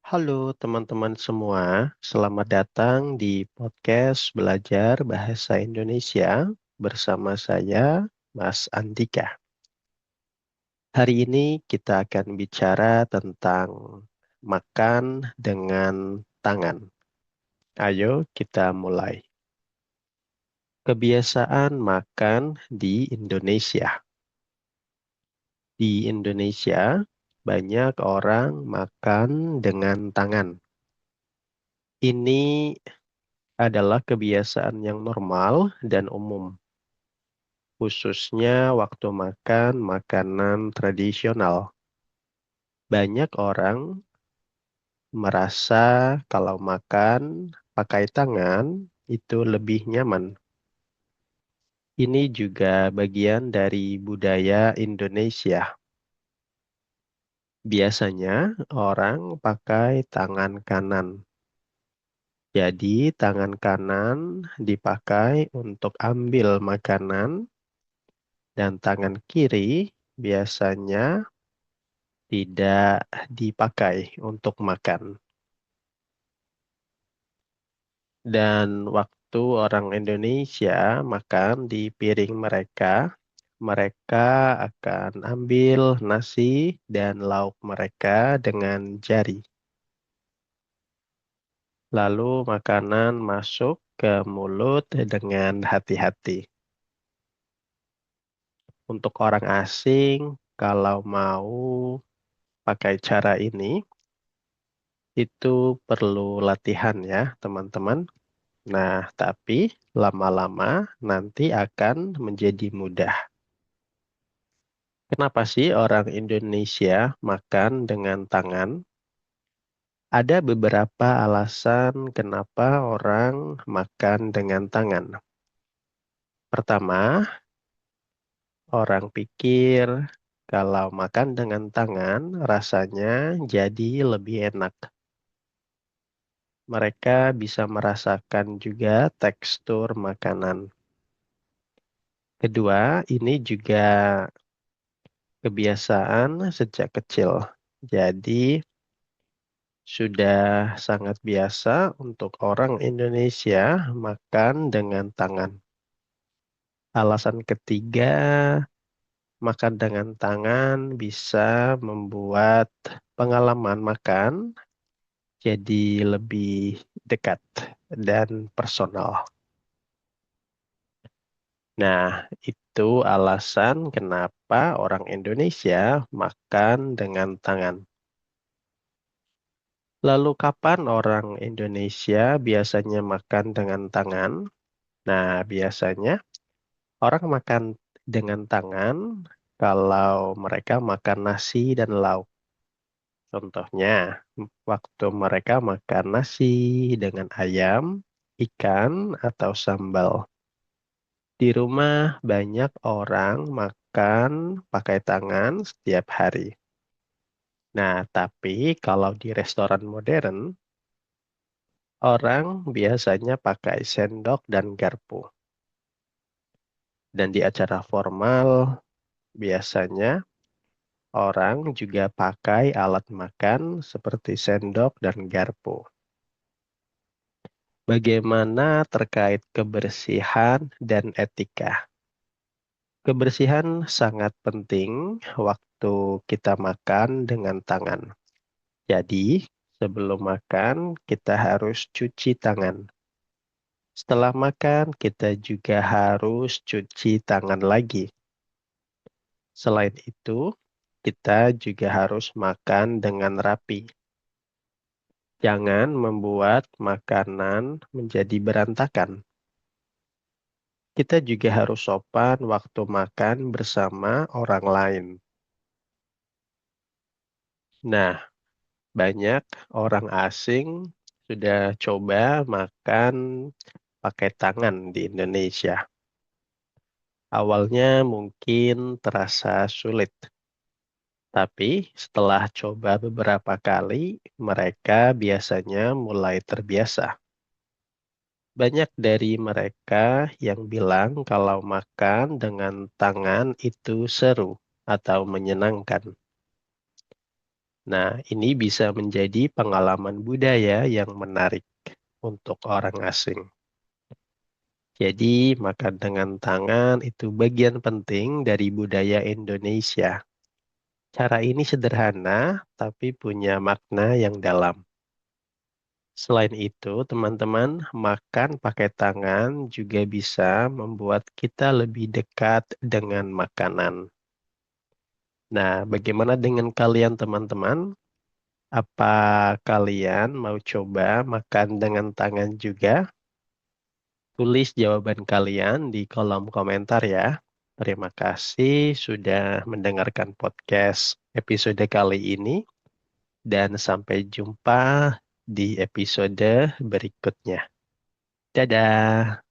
Halo teman-teman semua, selamat datang di podcast Belajar Bahasa Indonesia bersama saya, Mas Andika. Hari ini kita akan bicara tentang makan dengan tangan. Ayo kita mulai. Kebiasaan makan di Indonesia. Di Indonesia, banyak orang makan dengan tangan. Ini adalah kebiasaan yang normal dan umum, khususnya waktu makan makanan tradisional. Banyak orang merasa kalau makan pakai tangan itu lebih nyaman. Ini juga bagian dari budaya Indonesia. Biasanya orang pakai tangan kanan. Jadi tangan kanan dipakai untuk ambil makanan dan tangan kiri biasanya tidak dipakai untuk makan. Dan waktu orang Indonesia makan di piring mereka, mereka akan ambil nasi dan lauk mereka dengan jari. Lalu makanan masuk ke mulut dengan hati-hati. Untuk orang asing, kalau mau pakai cara ini, itu perlu latihan ya, teman-teman. Nah, tapi lama-lama nanti akan menjadi mudah. Kenapa sih orang Indonesia makan dengan tangan? Ada beberapa alasan kenapa orang makan dengan tangan. Pertama, orang pikir kalau makan dengan tangan rasanya jadi lebih enak. Mereka bisa merasakan juga tekstur makanan. Kedua, ini juga kebiasaan sejak kecil. Jadi, sudah sangat biasa untuk orang Indonesia makan dengan tangan. Alasan ketiga, makan dengan tangan bisa membuat pengalaman makan jadi lebih dekat dan personal. Nah, itu alasan kenapa orang Indonesia makan dengan tangan. Lalu kapan orang Indonesia biasanya makan dengan tangan? Nah, biasanya orang makan dengan tangan kalau mereka makan nasi dan lauk. Contohnya, waktu mereka makan nasi dengan ayam, ikan, atau sambal. Di rumah banyak orang makan pakai tangan setiap hari. Nah, tapi kalau di restoran modern, orang biasanya pakai sendok dan garpu. Dan di acara formal, biasanya orang juga pakai alat makan seperti sendok dan garpu. Bagaimana terkait kebersihan dan etika? Kebersihan sangat penting waktu kita makan dengan tangan. Jadi, sebelum makan, kita harus cuci tangan. Setelah makan, kita juga harus cuci tangan lagi. Selain itu, kita juga harus makan dengan rapi. Jangan membuat makanan menjadi berantakan. Kita juga harus sopan waktu makan bersama orang lain. Nah, banyak orang asing sudah coba makan pakai tangan di Indonesia. Awalnya mungkin terasa sulit, tapi setelah coba beberapa kali, mereka biasanya mulai terbiasa. Banyak dari mereka yang bilang kalau makan dengan tangan itu seru atau menyenangkan. Nah, ini bisa menjadi pengalaman budaya yang menarik untuk orang asing. Jadi, makan dengan tangan itu bagian penting dari budaya Indonesia. Cara ini sederhana, tapi punya makna yang dalam. Selain itu, teman-teman, makan pakai tangan juga bisa membuat kita lebih dekat dengan makanan. Nah, bagaimana dengan kalian, teman-teman? Apa kalian mau coba makan dengan tangan juga? Tulis jawaban kalian di kolom komentar ya. Terima kasih sudah mendengarkan podcast episode kali ini, dan sampai jumpa di episode berikutnya. Dadah.